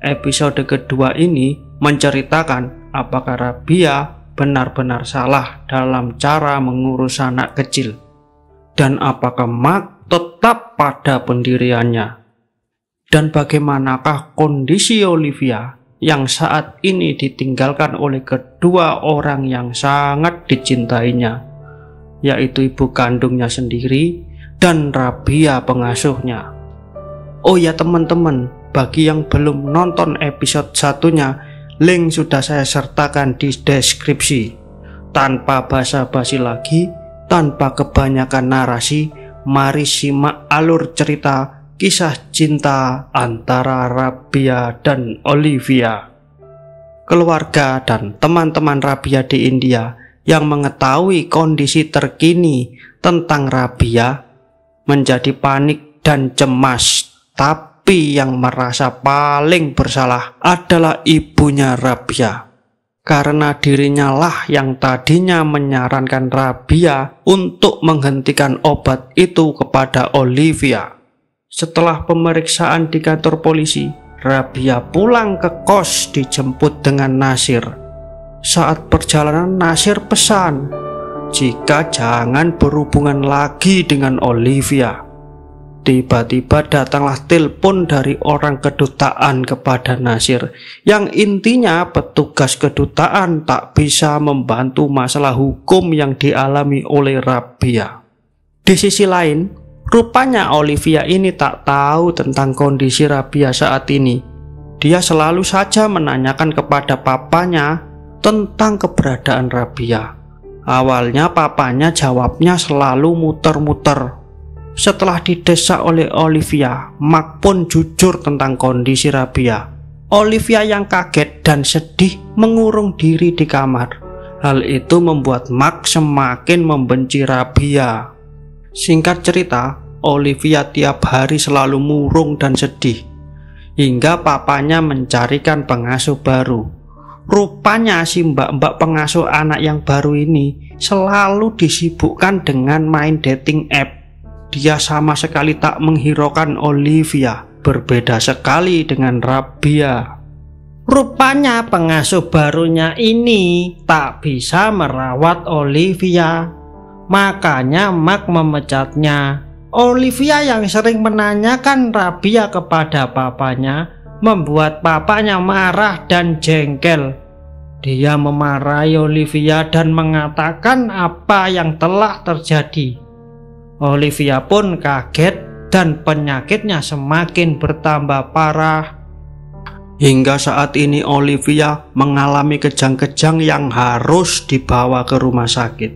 Episode kedua ini menceritakan apakah Rabia benar-benar salah dalam cara mengurus anak kecil, dan apakah Mark tetap pada pendiriannya, dan bagaimanakah kondisi Olivia yang saat ini ditinggalkan oleh kedua orang yang sangat dicintainya, yaitu ibu kandungnya sendiri dan Rabia pengasuhnya. Oh ya teman-teman, bagi yang belum nonton episode satunya, link sudah saya sertakan di deskripsi. Tanpa basa-basi lagi, tanpa kebanyakan narasi, mari simak alur cerita kisah cinta antara Rabia dan Olivia. Keluarga dan teman-teman Rabia di India yang mengetahui kondisi terkini tentang Rabia menjadi panik dan cemas, tapi yang merasa paling bersalah adalah ibunya Rabia, karena dirinya lah yang tadinya menyarankan Rabia untuk menghentikan obat itu kepada Olivia. Setelah pemeriksaan di kantor polisi, Rabia pulang ke kos dijemput dengan Nasir. Saat perjalanan, Nasir pesan jika jangan berhubungan lagi dengan Olivia. Tiba-tiba datanglah telepon dari orang kedutaan kepada Nasir, yang intinya petugas kedutaan tak bisa membantu masalah hukum yang dialami oleh Rabia. Di sisi lain, rupanya Olivia ini tak tahu tentang kondisi Rabia saat ini. Dia selalu saja menanyakan kepada papanya tentang keberadaan Rabia. Awalnya papanya jawabnya selalu muter-muter. Setelah didesak oleh Olivia, Mark pun jujur tentang kondisi Rabia. Olivia yang kaget dan sedih mengurung diri di kamar. Hal itu membuat Mark semakin membenci Rabia. Singkat cerita, Olivia tiap hari selalu murung dan sedih, hingga papanya mencarikan pengasuh baru. Rupanya si mbak-mbak pengasuh anak yang baru ini selalu disibukkan dengan main dating app. Dia sama sekali tak menghiraukan Olivia, berbeda sekali dengan Rabia. Rupanya pengasuh barunya ini tak bisa merawat Olivia, makanya Mark memecatnya. Olivia yang sering menanyakan Rabia kepada papanya membuat papanya marah dan jengkel. Dia memarahi Olivia dan mengatakan apa yang telah terjadi. Olivia pun kaget dan penyakitnya semakin bertambah parah. Hingga saat ini Olivia mengalami kejang-kejang yang harus dibawa ke rumah sakit.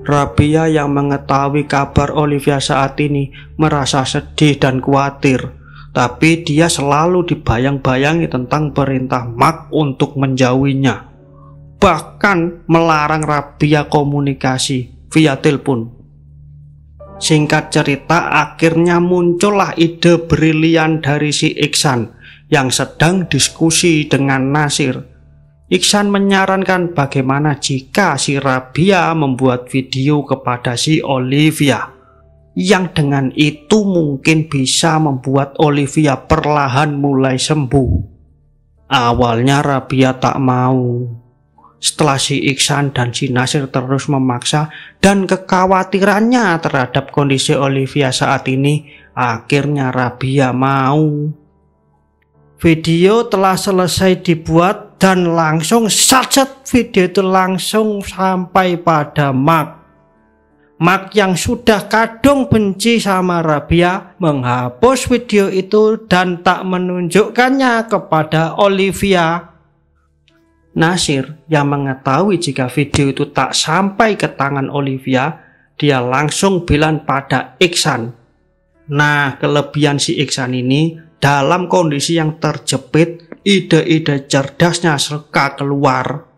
Rabia yang mengetahui kabar Olivia saat ini merasa sedih dan khawatir, tapi dia selalu dibayang-bayangi tentang perintah Mark untuk menjauhinya, bahkan melarang Rabia komunikasi via telepon. Singkat cerita, akhirnya muncullah ide brilian dari si Iksan yang sedang diskusi dengan Nasir. Iksan menyarankan bagaimana jika si Rabia membuat video kepada si Olivia, yang dengan itu mungkin bisa membuat Olivia perlahan mulai sembuh. Awalnya Rabia tak mau. Setelah si Iksan dan si Nasir terus memaksa dan kekhawatirannya terhadap kondisi Olivia saat ini, akhirnya Rabia mau. Video telah selesai dibuat dan langsung saja video itu langsung sampai pada Mark. Mark yang sudah kadung benci sama Rabia menghapus video itu dan tak menunjukkannya kepada Olivia. Nasir yang mengetahui jika video itu tak sampai ke tangan Olivia, dia langsung bilang pada Iksan. Nah, kelebihan si Iksan ini, dalam kondisi yang terjepit, ide-ide cerdasnya serka keluar.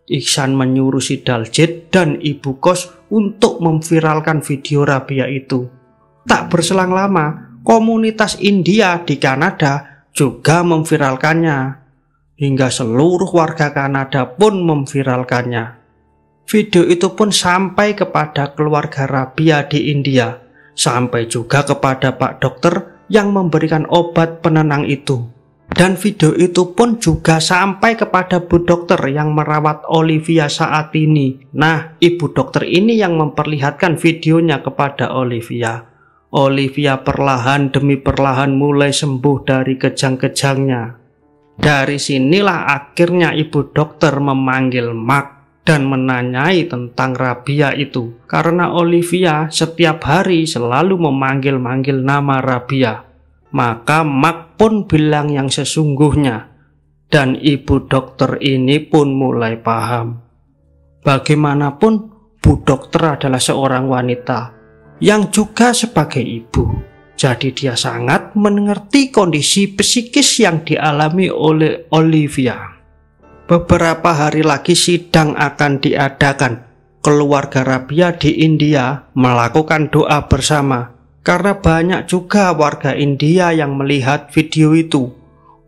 Iksan menyuruh si Daljit dan ibu kos untuk memviralkan video Rabia itu. Tak berselang lama, komunitas India di Kanada juga memviralkannya. Hingga seluruh warga Kanada pun memviralkannya. Video itu pun sampai kepada keluarga Rabia di India, sampai juga kepada Pak Dokter yang memberikan obat penenang itu. Dan video itu pun juga sampai kepada Bu Dokter yang merawat Olivia saat ini. Nah, Ibu Dokter ini yang memperlihatkan videonya kepada Olivia. Olivia perlahan demi perlahan mulai sembuh dari kejang-kejangnya. Dari sinilah akhirnya Ibu Dokter memanggil Mark dan menanyai tentang Rabia itu. Karena Olivia setiap hari selalu memanggil-manggil nama Rabia. Maka Mark pun bilang yang sesungguhnya. Dan Ibu Dokter ini pun mulai paham. Bagaimanapun, Bu Dokter adalah seorang wanita yang juga sebagai ibu. Jadi dia sangat mengerti kondisi psikis yang dialami oleh Olivia. Beberapa hari lagi sidang akan diadakan. Keluarga Rabia di India melakukan doa bersama. Karena banyak juga warga India yang melihat video itu.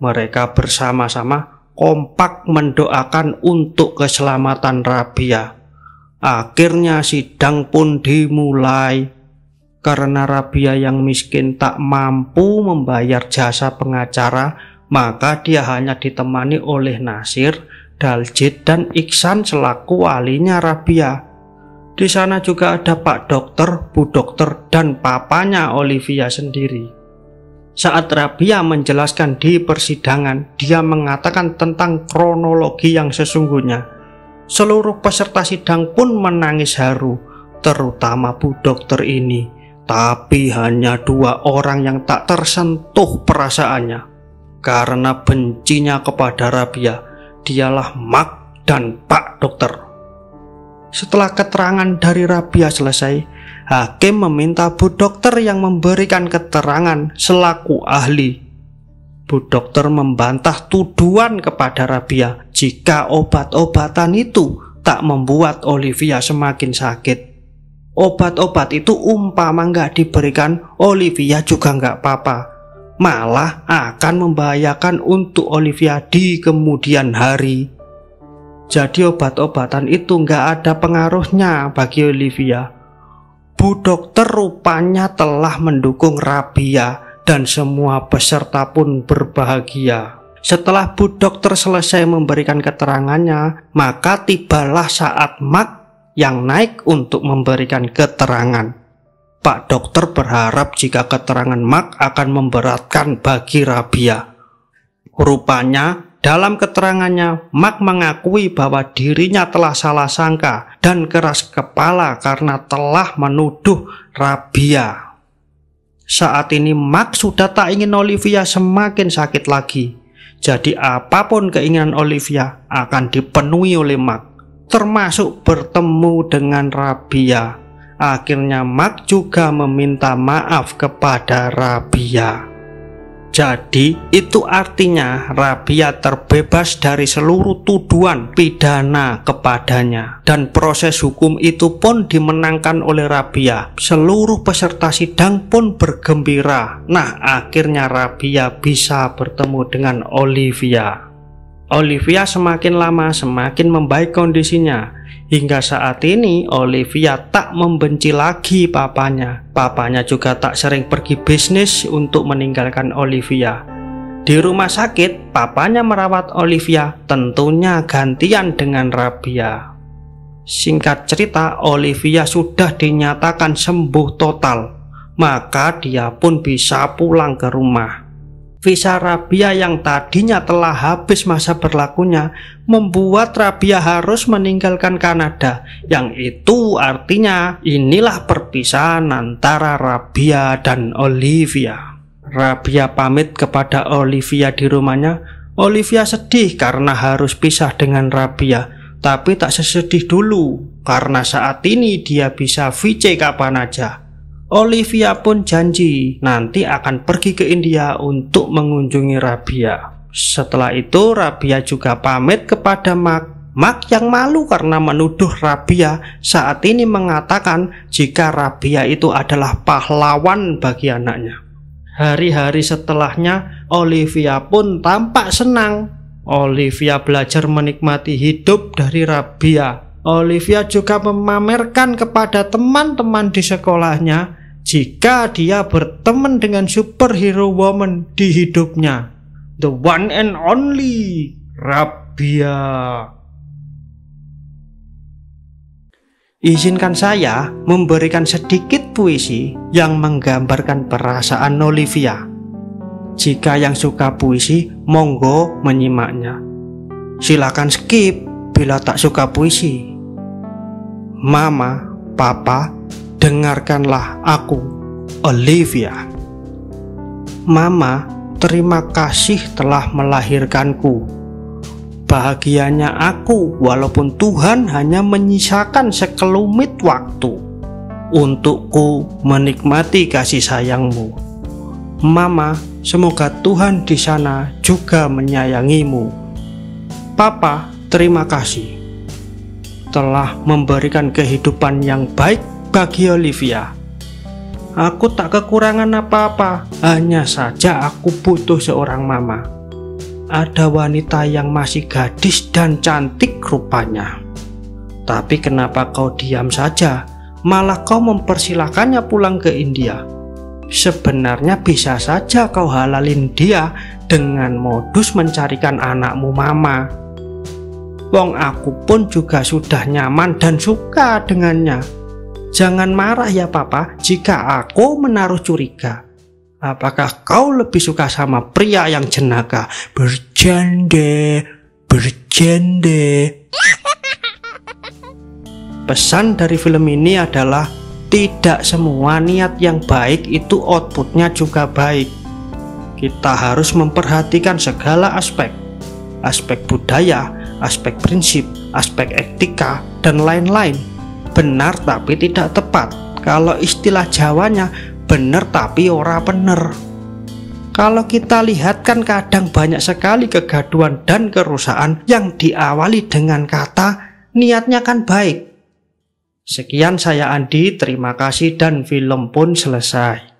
Mereka bersama-sama kompak mendoakan untuk keselamatan Rabia. Akhirnya sidang pun dimulai. Karena Rabia yang miskin tak mampu membayar jasa pengacara, maka dia hanya ditemani oleh Nasir, Daljit, dan Iksan selaku walinya Rabia. Di sana juga ada Pak Dokter, Bu Dokter, dan papanya Olivia sendiri. Saat Rabia menjelaskan di persidangan, dia mengatakan tentang kronologi yang sesungguhnya. Seluruh peserta sidang pun menangis haru, terutama Bu Dokter ini. Tapi hanya 2 orang yang tak tersentuh perasaannya. Karena bencinya kepada Rabia, dialah Mark dan Pak Dokter. Setelah keterangan dari Rabia selesai, hakim meminta Bu Dokter yang memberikan keterangan selaku ahli. Bu Dokter membantah tuduhan kepada Rabia jika obat-obatan itu tak membuat Olivia semakin sakit. Obat-obat itu umpama nggak diberikan, Olivia juga nggak apa-apa. Malah akan membahayakan untuk Olivia di kemudian hari. Jadi obat-obatan itu nggak ada pengaruhnya bagi Olivia. Bu Dokter rupanya telah mendukung Rabia dan semua peserta pun berbahagia. Setelah Bu Dokter selesai memberikan keterangannya, maka tibalah saat Mark yang naik untuk memberikan keterangan. Pak Dokter berharap jika keterangan Mark akan memberatkan bagi Rabia. Rupanya dalam keterangannya, Mark mengakui bahwa dirinya telah salah sangka dan keras kepala karena telah menuduh Rabia. Saat ini Mark sudah tak ingin Olivia semakin sakit lagi. Jadi apapun keinginan Olivia akan dipenuhi oleh Mark, termasuk bertemu dengan Rabia. Akhirnya Mark juga meminta maaf kepada Rabia. Jadi itu artinya Rabia terbebas dari seluruh tuduhan pidana kepadanya. Dan proses hukum itu pun dimenangkan oleh Rabia. Seluruh peserta sidang pun bergembira. Nah, akhirnya Rabia bisa bertemu dengan Olivia. Olivia semakin lama semakin membaik kondisinya. Hingga saat ini Olivia tak membenci lagi papanya. Papanya juga tak sering pergi bisnis untuk meninggalkan Olivia. Di rumah sakit, papanya merawat Olivia, tentunya gantian dengan Rabia. Singkat cerita, Olivia sudah dinyatakan sembuh total. Maka dia pun bisa pulang ke rumah. Visa Rabia yang tadinya telah habis masa berlakunya membuat Rabia harus meninggalkan Kanada. Yang itu artinya inilah perpisahan antara Rabia dan Olivia. Rabia pamit kepada Olivia di rumahnya. Olivia sedih karena harus pisah dengan Rabia, tapi tak sesedih dulu karena saat ini dia bisa VC kapan aja. Olivia pun janji nanti akan pergi ke India untuk mengunjungi Rabia. Setelah itu Rabia juga pamit kepada Mark. Mark yang malu karena menuduh Rabia saat ini mengatakan jika Rabia itu adalah pahlawan bagi anaknya. Hari-hari setelahnya Olivia pun tampak senang. Olivia belajar menikmati hidup dari Rabia. Olivia juga memamerkan kepada teman-teman di sekolahnya jika dia berteman dengan superhero woman di hidupnya. the one and only Rabia. Izinkan saya memberikan sedikit puisi yang menggambarkan perasaan Olivia. Jika yang suka puisi, monggo menyimaknya. Silakan skip bila tak suka puisi. Mama, Papa, dengarkanlah aku, Olivia. Mama, terima kasih telah melahirkanku. Bahagianya aku walaupun Tuhan hanya menyisakan sekelumit waktu untukku menikmati kasih sayangmu. Mama, semoga Tuhan di sana juga menyayangimu. Papa, terima kasih telah memberikan kehidupan yang baik bagi Olivia. Aku tak kekurangan apa-apa, hanya saja aku butuh seorang mama. Ada wanita yang masih gadis dan cantik rupanya. Tapi kenapa kau diam saja? Malah kau mempersilahkannya pulang ke India. Sebenarnya bisa saja kau halalin dia dengan modus mencarikan anakmu mama. Wong aku pun juga sudah nyaman dan suka dengannya. Jangan marah ya Papa jika aku menaruh curiga. Apakah kau lebih suka sama pria yang jenaka? Bercanda. Pesan dari film ini adalah tidak semua niat yang baik itu outputnya juga baik. Kita harus memperhatikan segala aspek. Aspek budaya, aspek prinsip, aspek etika, dan lain-lain. Benar tapi tidak tepat. Kalau istilah Jawanya, bener tapi ora bener. Kalau kita lihat kan kadang banyak sekali kegaduhan dan kerusakan yang diawali dengan kata niatnya kan baik. Sekian saya Andi, terima kasih dan film pun selesai.